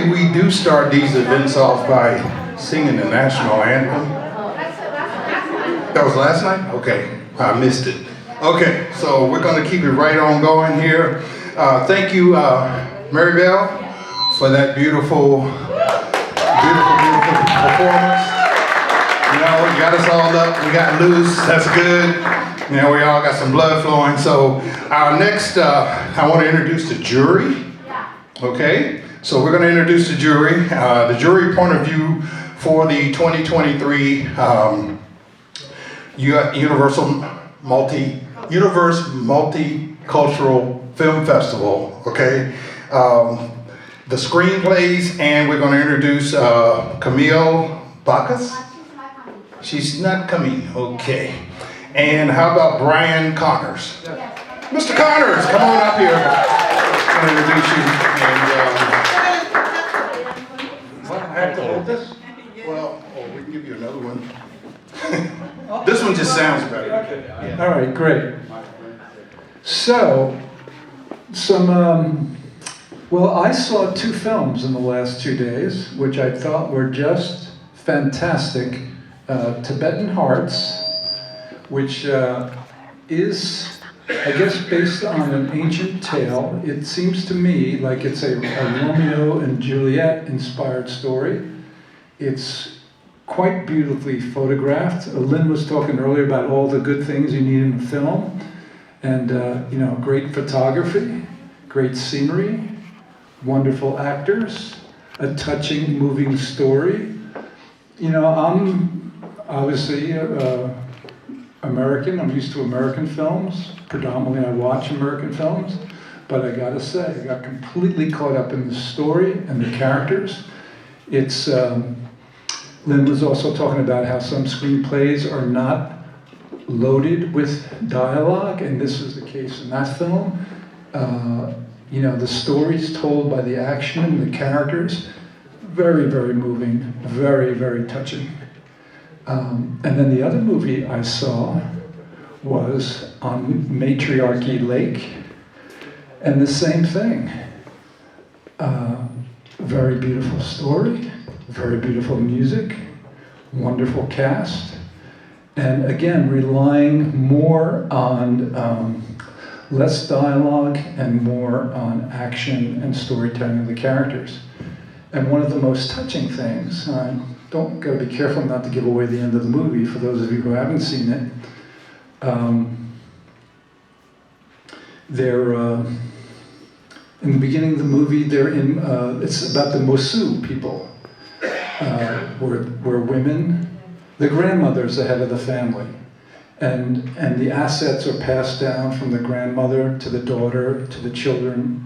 Usually we do start these events off by singing the national anthem. That was last night? Okay, I missed it. Okay, so we're going to keep it right on going here. Thank you, Maribel, for that beautiful performance. You know, you got us all up, we got loose, that's good. You know, we all got some blood flowing. So our next, I want to introduce the jury. Okay, so we're going to introduce the jury. The jury point of view for the 2023 Universe Multicultural Film Festival. Okay, the screenplays, and we're going to introduce Camille Bacchus. She's not coming. Okay, and how about Brian Connors? Mr. Connors, come on up here. I'm going to introduce you. And, I have to hold this? Well, we can give you another one. This one just sounds better. Yeah. All right, great. So, well, I saw 2 films in the last 2 days, which I thought were just fantastic. Tibetan Hearts, which is, I guess, based on an ancient tale. It seems to me like it's a Romeo and Juliet inspired story. It's quite beautifully photographed. Lynn was talking earlier about all the good things you need in a film. And, you know, great photography, great scenery, wonderful actors, a touching, moving story. You know, I'm obviously American. I'm used to American films. Predominantly I watch American films. But I gotta say, I got completely caught up in the story and the characters. It's, Lynn was also talking about how some screenplays are not loaded with dialogue, and this is the case in that film. You know, the story's told by the action and the characters. Very, very moving, very, very touching. And then the other movie I saw was on Matriarchy Lake, and the same thing. Very beautiful story, very beautiful music, wonderful cast, and again, relying more on less dialogue and more on action and storytelling of the characters. And one of the most touching things, don't gotta be careful not to give away the end of the movie for those of you who haven't seen it. They're in the beginning of the movie. They're in. It's about the Mosu people, where women, the grandmother's the head of the family, and the assets are passed down from the grandmother to the daughter to the children.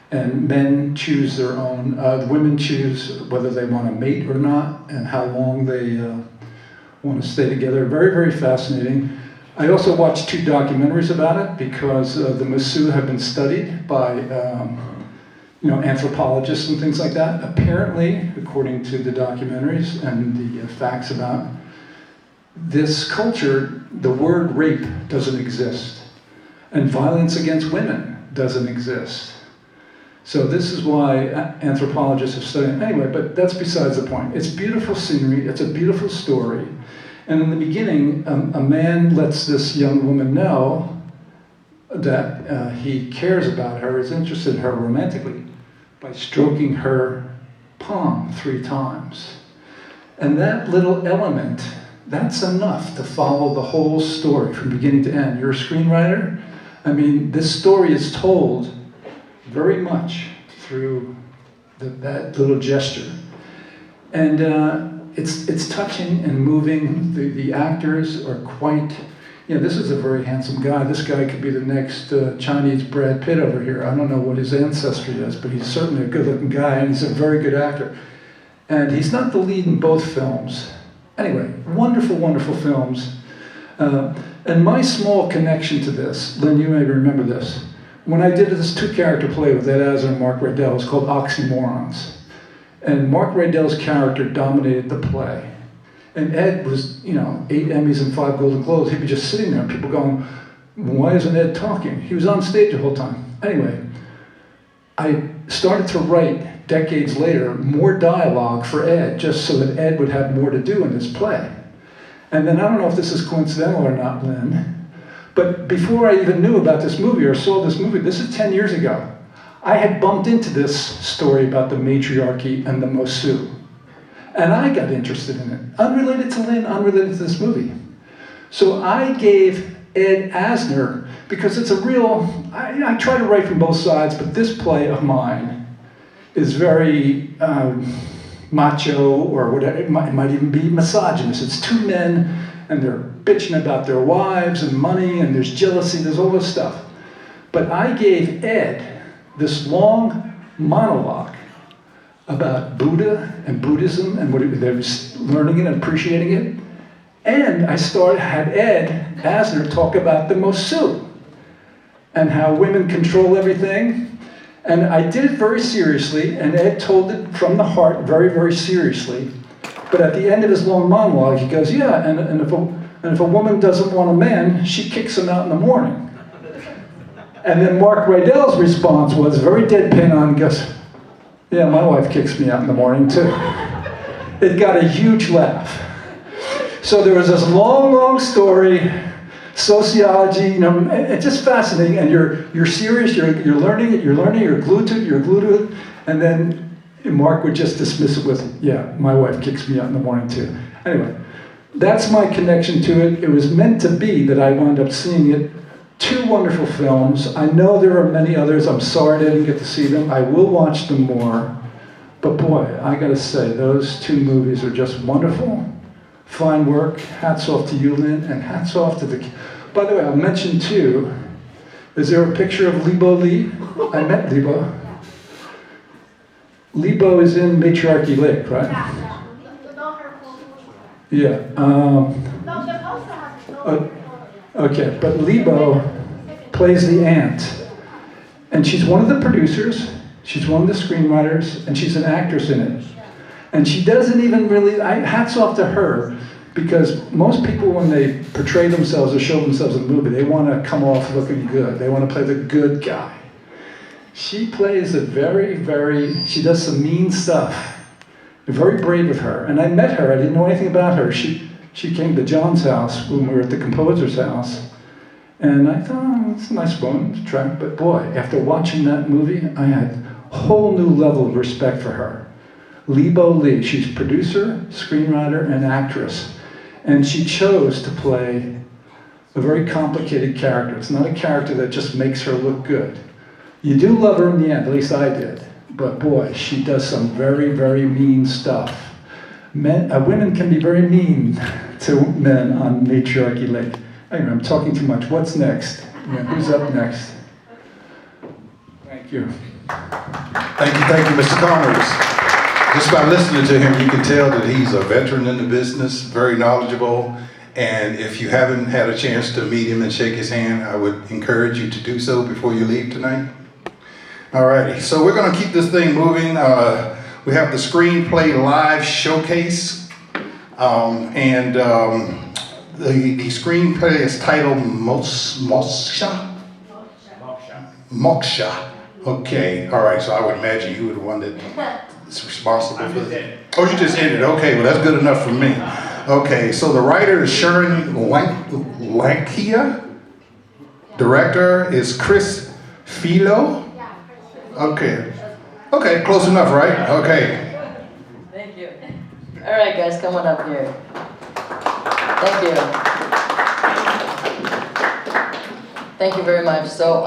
And men choose their own, women choose whether they want to mate or not and how long they want to stay together. Very, very fascinating. I also watched 2 documentaries about it because the Mosu have been studied by you know, anthropologists and things like that. Apparently, according to the documentaries and the facts about this culture, the word rape doesn't exist. And violence against women doesn't exist. So this is why anthropologists have studied. Anyway, but that's besides the point. It's beautiful scenery, it's a beautiful story. And in the beginning, a man lets this young woman know that he cares about her, is interested in her romantically, by stroking her palm 3 times. And that little element, that's enough to follow the whole story from beginning to end. You're a screenwriter? I mean, this story is told very much through that little gesture. And it's touching and moving. The actors are quite, you know, this is a very handsome guy. This guy could be the next Chinese Brad Pitt over here. I don't know what his ancestry is, but he's certainly a good-looking guy, and he's a very good actor. And he's not the lead in both films. Anyway, wonderful, wonderful films. And my small connection to this, Lynn, you may remember this, when I did this 2-character play with Ed Asner and Mark Rydell, it was called Oxymorons. And Mark Rydell's character dominated the play. And Ed was, you know, 8 Emmys and 5 Golden Globes. He'd be just sitting there, and people going, why isn't Ed talking? He was on stage the whole time. Anyway, I started to write decades later, more dialogue for Ed, just so that Ed would have more to do in this play. And then I don't know if this is coincidental or not, Lynn, but before I even knew about this movie or saw this movie, this is 10 years ago, I had bumped into this story about the matriarchy and the Mosu. And I got interested in it, unrelated to Lynn, unrelated to this movie. So I gave Ed Asner, because it's a real, I try to write from both sides, but this play of mine is very macho, or whatever, it might even be misogynist. It's two men, and they're bitching about their wives and money, and there's jealousy, there's all this stuff. But I gave Ed this long monologue about Buddha and Buddhism and what they were learning it and appreciating it. And I had Ed Asner talk about the Mosu and how women control everything. And I did it very seriously, and Ed told it from the heart very, very seriously. But at the end of his long monologue, he goes, yeah, and if a woman doesn't want a man, she kicks him out in the morning. And then Mark Rydell's response was very deadpan on, goes, yeah, my wife kicks me out in the morning too. It got a huge laugh. So there was this long, long story, sociology, it's just fascinating, and you're serious, you're learning it, you're glued to it, and then Mark would just dismiss it with, yeah, my wife kicks me out in the morning too. Anyway, that's my connection to it. It was meant to be that I wound up seeing it. Two wonderful films. I know there are many others. I'm sorry I didn't get to see them. I will watch them more. But boy, I gotta say, those two movies are just wonderful. Fine work. Hats off to you, Lynn, and hats off to the... By the way, I'll mention too, is there a picture of Lebo Lee? I met Lebo. Lebo is in Matriarchy Lake, right? Yeah. Okay, but Lebo plays the aunt, and she's one of the producers, she's one of the screenwriters, and she's an actress in it. And she doesn't even really, hats off to her, because most people when they portray themselves or show themselves in a movie, they want to come off looking good. They want to play the good guy. She plays it she does some mean stuff. Very brave of her. And I met her, I didn't know anything about her. She came to John's house when we were at the composer's house. And I thought, oh, it's a nice woman to track. But boy, after watching that movie, I had a whole new level of respect for her. Lebo Lee, she's producer, screenwriter, and actress. And she chose to play a very complicated character. It's not a character that just makes her look good. You do love her in the end, at least I did. But boy, she does some very, very mean stuff. Women can be very mean to men on Matriarchy Lake. Anyway, I'm talking too much. What's next? Yeah, who's up next? Thank you. Thank you, Mr. Connors. Just by listening to him, you can tell that he's a veteran in the business, very knowledgeable. And if you haven't had a chance to meet him and shake his hand, I would encourage you to do so before you leave tonight. Alrighty, so we're going to keep this thing moving. We have the Screenplay Live Showcase. The screenplay is titled Moksha? Moksha. Okay, all right, so I would imagine you were the one that is responsible for it. Oh, you just ended. Okay, well, that's good enough for me. Okay, so the writer is Sharon Lankia. Director is Chris Philo. Okay. Okay, close enough, right? Okay. Thank you. All right, guys, come on up here. Thank you. Thank you very much. So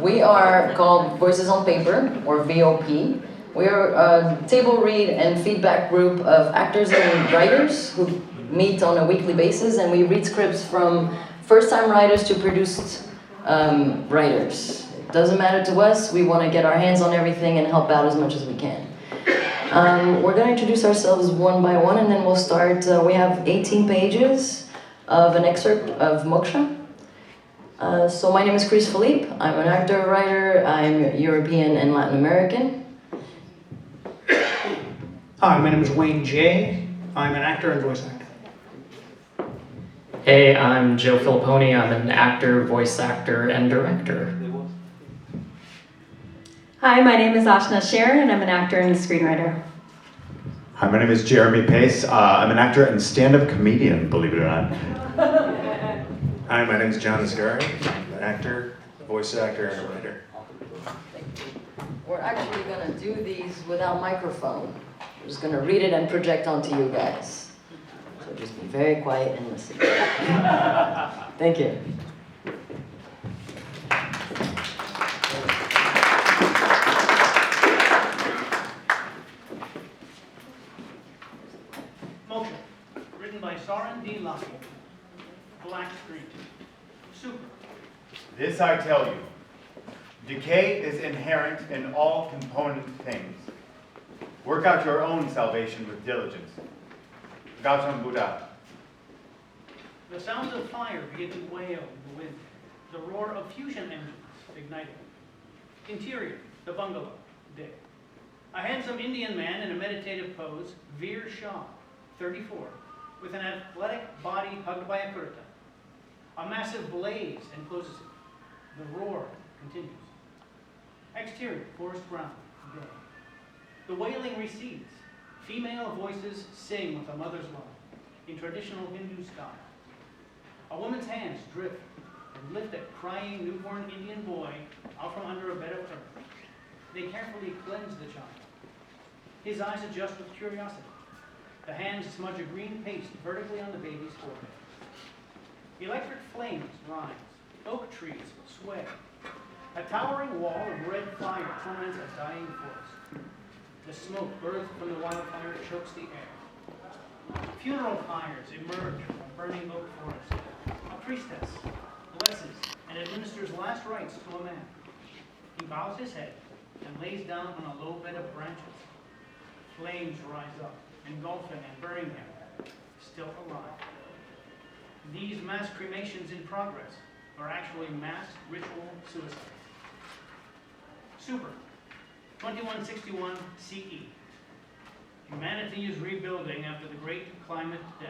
we are called Voices on Paper, or VOP. We are a table read and feedback group of actors and writers who meet on a weekly basis, and we read scripts from first-time writers to produced writers. It doesn't matter to us. We want to get our hands on everything and help out as much as we can. We're going to introduce ourselves one by one, and then we'll start. We have 18 pages of an excerpt of Moksha. So my name is Chris Philippe. I'm an actor, writer. I'm European and Latin American. Hi, my name is Wayne J. I'm an actor and voice actor. Hey, I'm Joe Filipponi. I'm an actor, voice actor, and director. Hi, my name is Ashna Sharon, and I'm an actor and screenwriter. Hi, my name is Jeremy Pace. I'm an actor and stand-up comedian, believe it or not. Hi, my name is John Asgari. I'm an actor, voice actor, and a writer. We're actually gonna do these without microphone. We're just gonna read it and project onto you guys. So just be very quiet and listen. Thank you. Motion, written by Soren D. Lockwood. Black screen. Super. This I tell you, decay is inherent in all component things. Work out your own salvation with diligence. Gautam Buddha. The sounds of fire begin to wail in the wind. The roar of fusion engines ignited. Interior, the bungalow, day. A handsome Indian man in a meditative pose, Veer Shah, 34, with an athletic body hugged by a kurta. A massive blaze encloses it. The roar continues. Exterior, forest ground, day. The wailing recedes. Female voices sing with a mother's love in traditional Hindu style. A woman's hands drift and lift a crying newborn Indian boy out from under a bed of earth. They carefully cleanse the child. His eyes adjust with curiosity. The hands smudge a green paste vertically on the baby's forehead. Electric flames rise. Oak trees sway. A towering wall of red fire torments a dying forest. The smoke birthed from the wildfire chokes the air. Funeral pyres emerge from a burning oak forest. A priestess blesses and administers last rites to a man. He bows his head and lays down on a low bed of branches. Flames rise up, engulfing and burning him, still alive. These mass cremations in progress are actually mass ritual suicides. Super, 2161 CE. Humanity is rebuilding after the great climate death.